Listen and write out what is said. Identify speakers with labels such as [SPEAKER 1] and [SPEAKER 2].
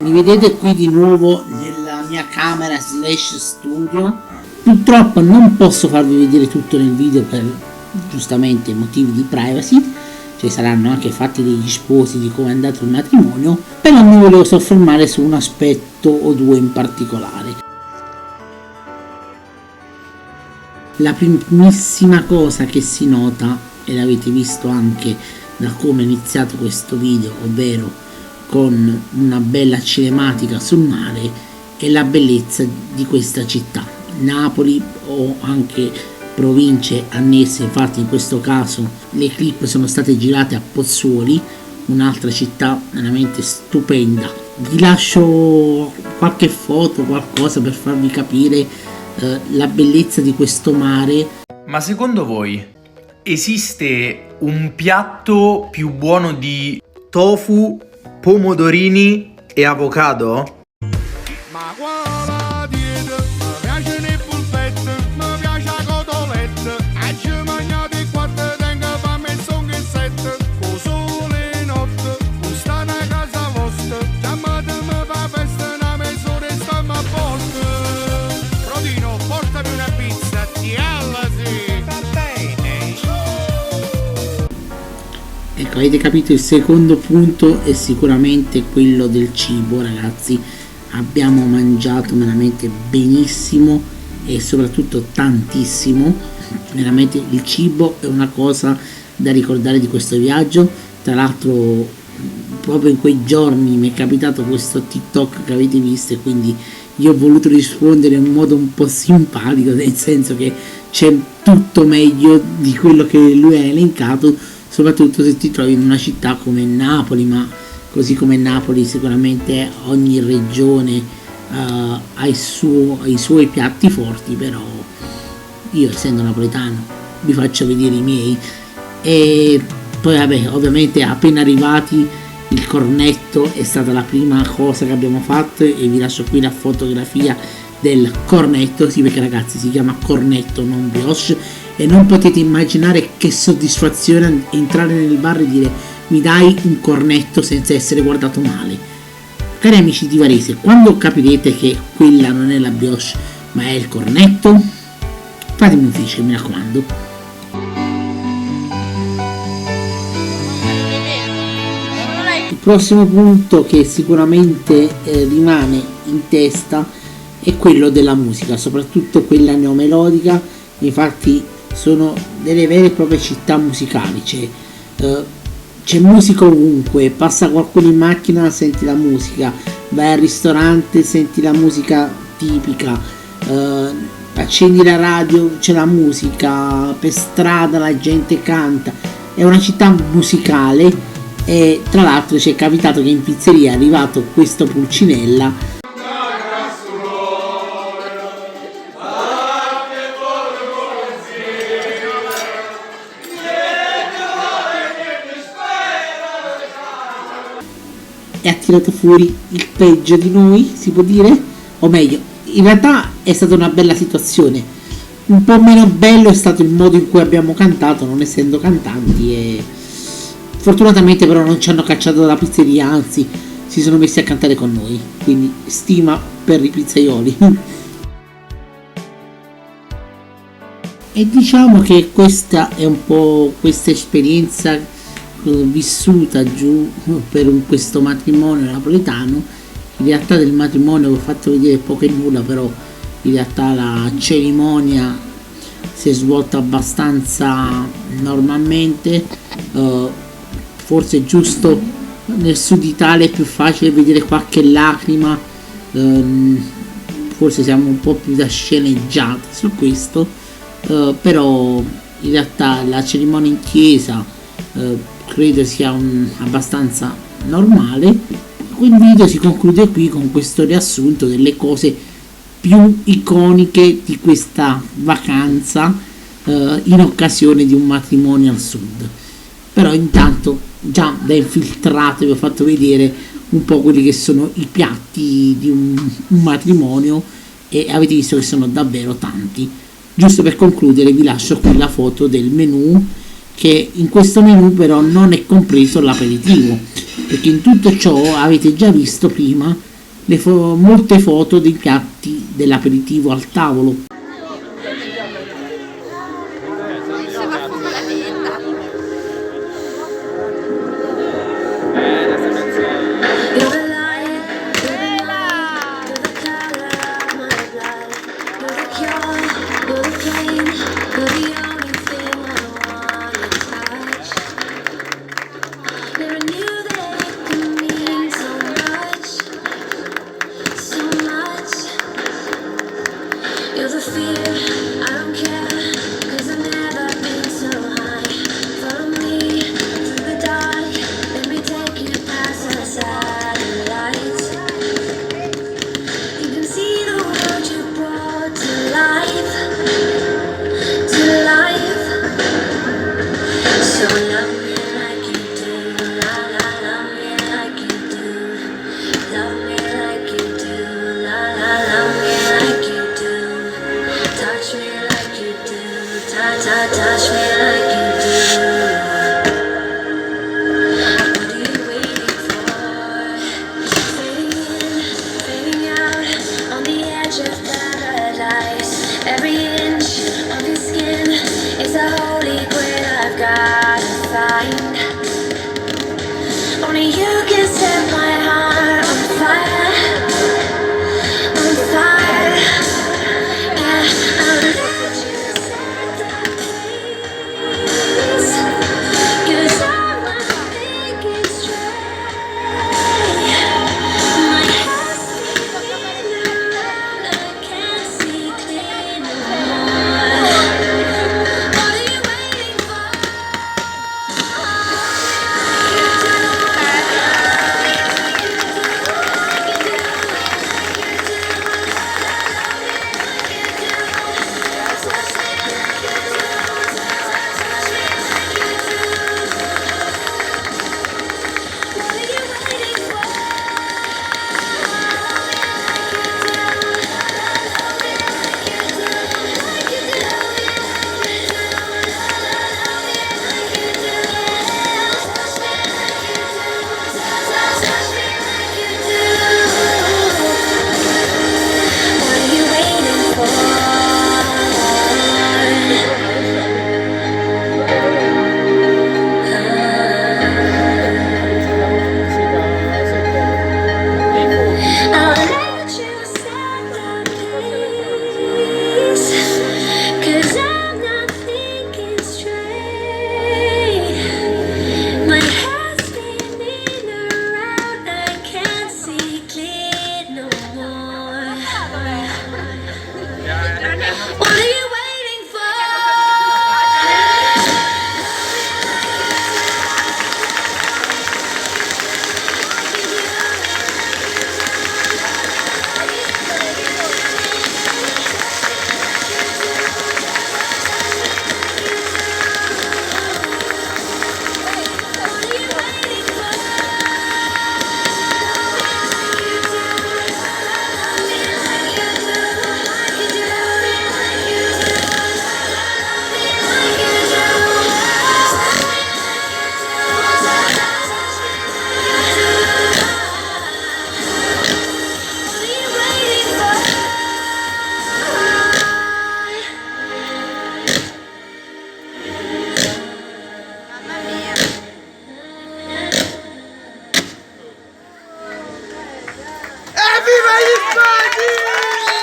[SPEAKER 1] Mi vedete qui di nuovo nella mia camera slash studio. Purtroppo non posso farvi vedere tutto nel video per giustamente motivi di privacy, cioè saranno anche fatti degli sposi di come è andato il matrimonio, però mi volevo soffermare su un aspetto o due in particolare. La primissima cosa che si nota, e l'avete visto anche da come è iniziato questo video, ovvero con una bella cinematica sul mare, è la bellezza di questa città. Napoli o anche province annesse, infatti in questo caso le clip sono state girate a Pozzuoli, un'altra città veramente stupenda. Vi lascio qualche foto, qualcosa per farvi capire la bellezza di questo mare.
[SPEAKER 2] Ma secondo voi esiste un piatto più buono di tofu, pomodorini e avocado?
[SPEAKER 3] Ma quale dieta? Mi piace le polpette, mi piace la cotoletta. Oggi mangiate quattro, tengo fame e son che sette. Con sole notte, con sta una casa vostra. Chiamate mi fa festa, una mezz'ora e stiamo a posto. Prodino, portami una pizza, ti sì. Va bene.
[SPEAKER 1] Ecco, avete capito, il secondo punto è sicuramente quello del cibo, ragazzi. Abbiamo mangiato veramente benissimo e soprattutto tantissimo. Veramente il cibo è una cosa da ricordare di questo viaggio. Tra l'altro proprio in quei giorni mi è capitato questo TikTok che avete visto e quindi io ho voluto rispondere in modo un po' simpatico, nel senso che c'è tutto meglio di quello che lui ha elencato, soprattutto se ti trovi in una città come Napoli, ma così come Napoli sicuramente ogni regione ha i suoi piatti forti, però io essendo napoletano vi faccio vedere i miei. E poi vabbè, ovviamente appena arrivati il cornetto è stata la prima cosa che abbiamo fatto e vi lascio qui la fotografia del cornetto, sì, perché ragazzi si chiama cornetto non brioche, e non potete immaginare che soddisfazione entrare nel bar e dire mi dai un cornetto senza essere guardato male. Cari amici di Varese, quando capirete che quella non è la brioche ma è il cornetto, fatemi un fischio, mi raccomando. Il prossimo punto che sicuramente rimane in testa è quello della musica, soprattutto quella neomelodica. Infatti sono delle vere e proprie città musicali, c'è musica ovunque, passa qualcuno in macchina, senti la musica, vai al ristorante, senti la musica tipica, accendi la radio, c'è la musica, per strada la gente canta, è una città musicale. E tra l'altro ci è capitato che in pizzeria è arrivato questo Pulcinella e ha tirato fuori il peggio di noi, si può dire, o meglio, in realtà è stata una bella situazione. Un po' meno bello è stato il modo in cui abbiamo cantato, non essendo cantanti, e fortunatamente però non ci hanno cacciato dalla pizzeria, anzi si sono messi a cantare con noi, quindi stima per i pizzaioli. E diciamo che questa è un po' questa esperienza vissuta giù per questo matrimonio napoletano. In realtà del matrimonio vi ho fatto vedere poco e nulla, però in realtà la cerimonia si è svolta abbastanza normalmente. Forse giusto nel sud Italia è più facile vedere qualche lacrima, forse siamo un po' più da sceneggiati su questo, però in realtà la cerimonia in chiesa credo sia abbastanza normale. Il video si conclude qui con questo riassunto delle cose più iconiche di questa vacanza in occasione di un matrimonio al sud. Però intanto già da infiltrato vi ho fatto vedere un po' quelli che sono i piatti di un matrimonio e avete visto che sono davvero tanti. Giusto per concludere vi lascio qui la foto del menù, che in questo menù però non è compreso l'aperitivo, perché in tutto ciò avete già visto prima molte foto dei piatti dell'aperitivo al tavolo.
[SPEAKER 2] Evviva gli spaghi!